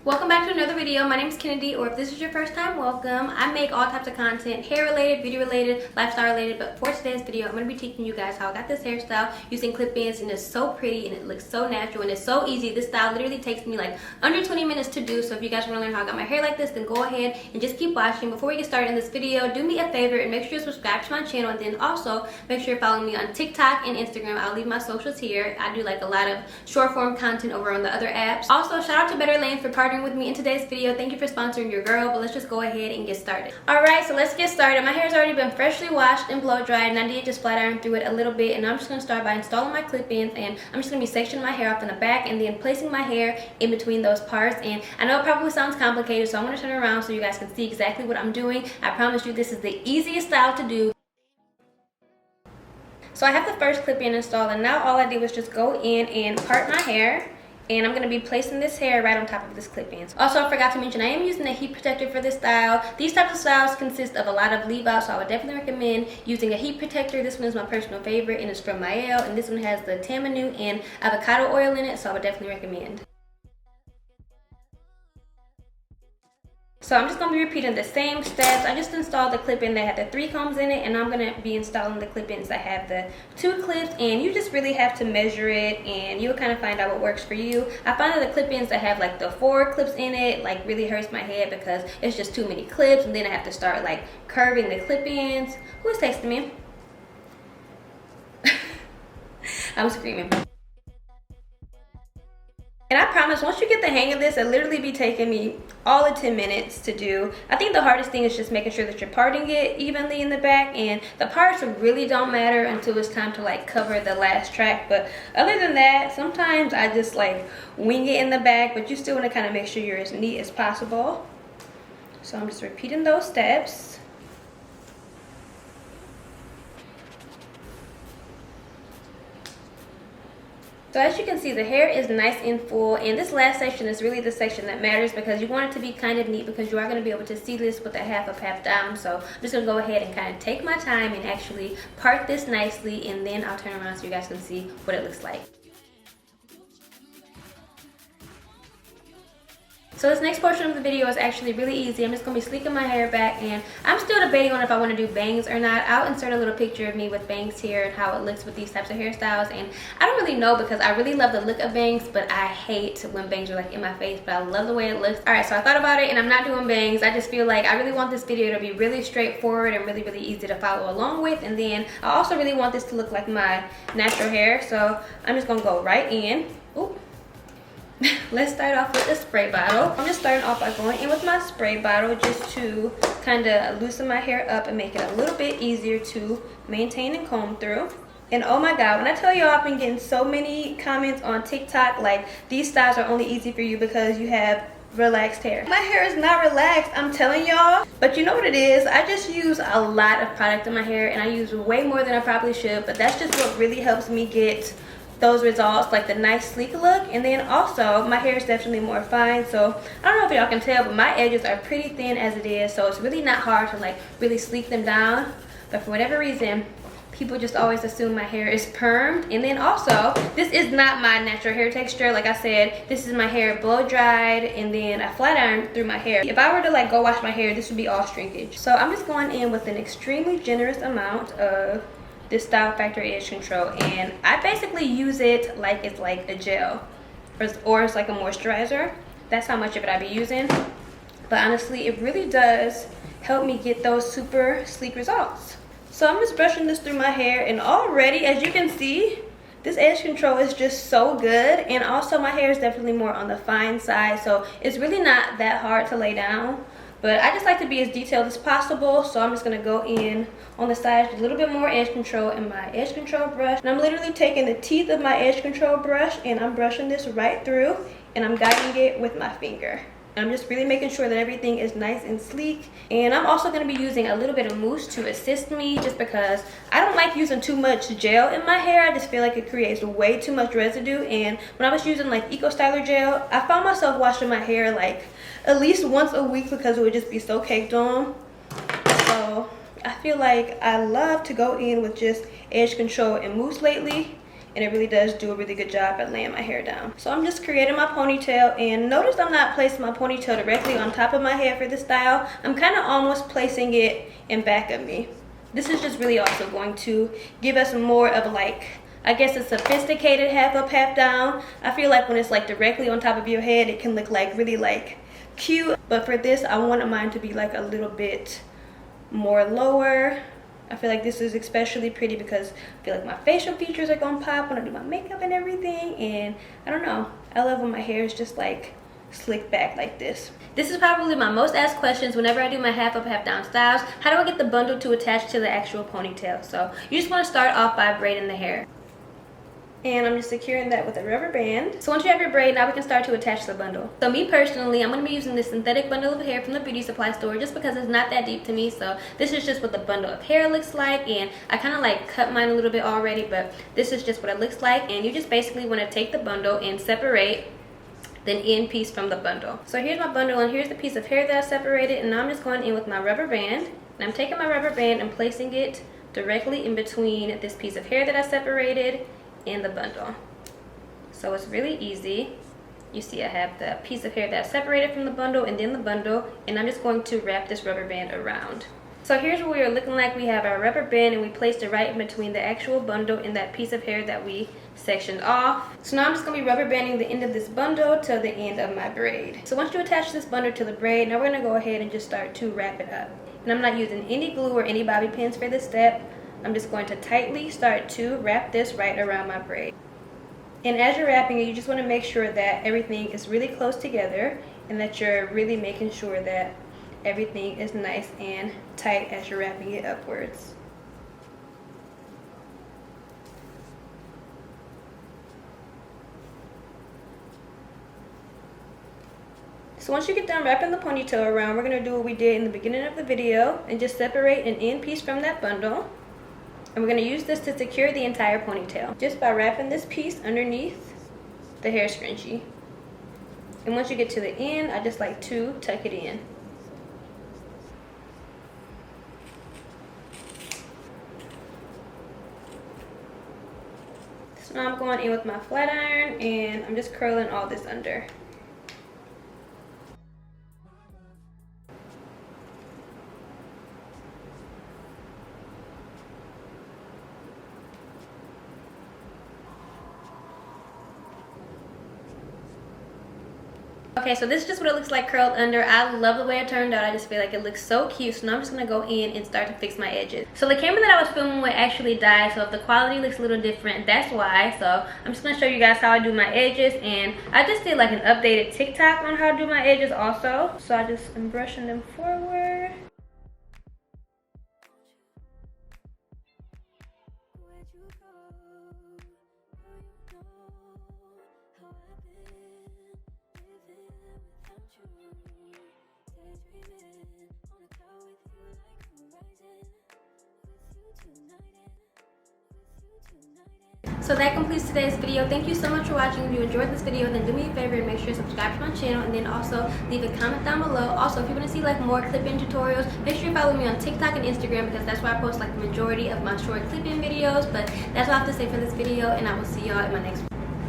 Welcome back to another video. My name is Kennedy, or if this is your first time, welcome. I make all types of content, hair related, beauty related, lifestyle related, but for today's video, I'm going to be teaching you guys how I got this hairstyle using clip-ins, and it's so pretty and it looks so natural and it's so easy. This style literally takes me like under 20 minutes to do, so if you guys want to learn how I got my hair like this, then go ahead and just keep watching. Before we get started in this video, do me a favor and make sure you subscribe to my channel, and then also make sure you're following me on TikTok and Instagram. I'll leave my socials here. I do like a lot of short form content over on the other apps. Also, shout out to Better Lane for partnering with me in today's video. Thank you for sponsoring your girl, but let's just go ahead and get started. Alright, so let's get started. My hair's already been freshly washed and blow dried, and I did just flat iron through it a little bit, and I'm just going to start by installing my clip-ins, and I'm just going to be sectioning my hair off in the back and then placing my hair in between those parts. And I know it probably sounds complicated, so I'm going to turn it around so you guys can see exactly what I'm doing. I promise you this is the easiest style to do. So I have the first clip-in installed, and now all I did was just go in and part my hair. And I'm going to be placing this hair right on top of this clip-in. Also, I forgot to mention, I am using a heat protector for this style. These types of styles consist of a lot of leave-out, so I would definitely recommend using a heat protector. This one is my personal favorite, and it's from Mael. And this one has the tamanu and avocado oil in it, so I would definitely recommend. So I'm just going to be repeating the same steps. I just installed the clip-in that had the 3 combs in it, and I'm going to be installing the clip-ins that have the 2 clips. And you just really have to measure it, and you'll kind of find out what works for you. I find that the clip-ins that have like the 4 clips in it like really hurts my head because it's just too many clips, and then I have to start like curving the clip-ins. Who is texting me? I'm screaming. And I promise, once you get the hang of this, it'll literally be taking me all of 10 minutes to do. I think the hardest thing is just making sure that you're parting it evenly in the back, and the parts really don't matter until it's time to like cover the last track. But other than that, sometimes I just like wing it in the back, but you still want to kind of make sure you're as neat as possible. So I'm just repeating those steps. So as you can see, the hair is nice and full, and this last section is really the section that matters because you want it to be kind of neat, because you are going to be able to see this with a half up, half down. So I'm just going to go ahead and kind of take my time and actually part this nicely, and then I'll turn around so you guys can see what it looks like. So this next portion of the video is actually really easy. I'm just going to be sleeking my hair back, and I'm still debating on if I want to do bangs or not. I'll insert a little picture of me with bangs here and how it looks with these types of hairstyles. And I don't really know because I really love the look of bangs, but I hate when bangs are like in my face, but I love the way it looks. Alright, so I thought about it, and I'm not doing bangs. I just feel like I really want this video to be really straightforward and really, really easy to follow along with. And then I also really want this to look like my natural hair, so I'm just going to go right in. Ooh. Let's start off with the spray bottle. I'm just starting off by going in with my spray bottle just to kind of loosen my hair up and make it a little bit easier to maintain and comb through. And oh my god, when I tell y'all, I've been getting so many comments on TikTok like these styles are only easy for you because you have relaxed hair. My hair is not relaxed, I'm telling y'all. But you know what it is? I just use a lot of product in my hair, and I use way more than I probably should, but that's just what really helps me get those results, like the nice sleek look. And then also my hair is definitely more fine, so I don't know if y'all can tell, but my edges are pretty thin as it is, so it's really not hard to like really sleek them down. But for whatever reason, people just always assume my hair is permed. And then also, this is not my natural hair texture. Like I said, this is my hair blow dried, and then I flat ironed through my hair. If I were to like go wash my hair, this would be all shrinkage. So I'm just going in with an extremely generous amount of this Style Factor edge control, and I basically use it like it's like a gel or it's like a moisturizer. That's how much of it I be using, but honestly it really does help me get those super sleek results. So I'm just brushing this through my hair, and already, as you can see, this edge control is just so good. And also my hair is definitely more on the fine side, so it's really not that hard to lay down. But I just like to be as detailed as possible, so I'm just going to go in on the sides with a little bit more edge control in my edge control brush. And I'm literally taking the teeth of my edge control brush, and I'm brushing this right through, and I'm guiding it with my finger. And I'm just really making sure that everything is nice and sleek. And I'm also going to be using a little bit of mousse to assist me, just because I don't like using too much gel in my hair. I just feel like it creates way too much residue. And when I was using like Eco Styler gel, I found myself washing my hair like at least once a week because it would just be so caked on. So I feel like I love to go in with just edge control and mousse lately. and it really does do a really good job at laying my hair down. So I'm just creating my ponytail, and notice I'm not placing my ponytail directly on top of my head for this style. I'm kind of almost placing it in back of me. This is just really also going to give us more of like, I guess, a sophisticated half up, half down. I feel like when it's like directly on top of your head, it can look like really like cute. But for this, I wanted mine to be like a little bit more lower. I feel like this is especially pretty because I feel like my facial features are gonna pop when I do my makeup and everything. And I don't know, I love when my hair is just like slicked back like this. This is probably my most asked questions whenever I do my half up, half down styles. How do I get the bundle to attach to the actual ponytail? So you just want to start off by braiding the hair. And I'm just securing that with a rubber band. So once you have your braid, now we can start to attach the bundle. So me personally, I'm going to be using this synthetic bundle of hair from the beauty supply store just because it's not that deep to me. So this is just what the bundle of hair looks like, and I kind of like cut mine a little bit already, but this is just what it looks like. And you just basically want to take the bundle and separate the end piece from the bundle. So here's my bundle, and here's the piece of hair that I separated, and now I'm just going in with my rubber band, and I'm taking my rubber band and placing it directly in between this piece of hair that I separated and the bundle. So it's really easy. You see I have the piece of hair that I separated from the bundle and then the bundle, and I'm just going to wrap this rubber band around. So here's what we are looking like. We have our rubber band, and we placed it right in between the actual bundle and that piece of hair that we sectioned off. So now I'm just going to be rubber banding the end of this bundle to the end of my braid. So once you attach this bundle to the braid, now we're going to go ahead and just start to wrap it up. And I'm not using any glue or any bobby pins for this step. I'm just going to tightly start to wrap this right around my braid. And as you're wrapping it, you just want to make sure that everything is really close together and that you're really making sure that everything is nice and tight as you're wrapping it upwards. So once you get done wrapping the ponytail around, we're going to do what we did in the beginning of the video and just separate an end piece from that bundle. And we're going to use this to secure the entire ponytail just by wrapping this piece underneath the hair scrunchie. And once you get to the end, I just like to tuck it in. So now I'm going in with my flat iron, and I'm just curling all this under. Okay, so this is just what it looks like curled under. I love the way it turned out. I just feel like it looks so cute. So now I'm just going to go in and start to fix my edges. So the camera that I was filming with actually died, so if the quality looks a little different, that's why. So I'm just going to show you guys how I do my edges, and I just did like an updated TikTok on how to do my edges also. So I just am brushing them forward. So that completes today's video. Thank you so much for watching. If you enjoyed this video, then do me a favor and make sure to subscribe to my channel, and then also leave a comment down below. Also, if you want to see like more clip-in tutorials, make sure you follow me on TikTok and Instagram, because that's where I post like the majority of my short clip-in videos. But that's all I have to say for this video, and I will see y'all in my next one.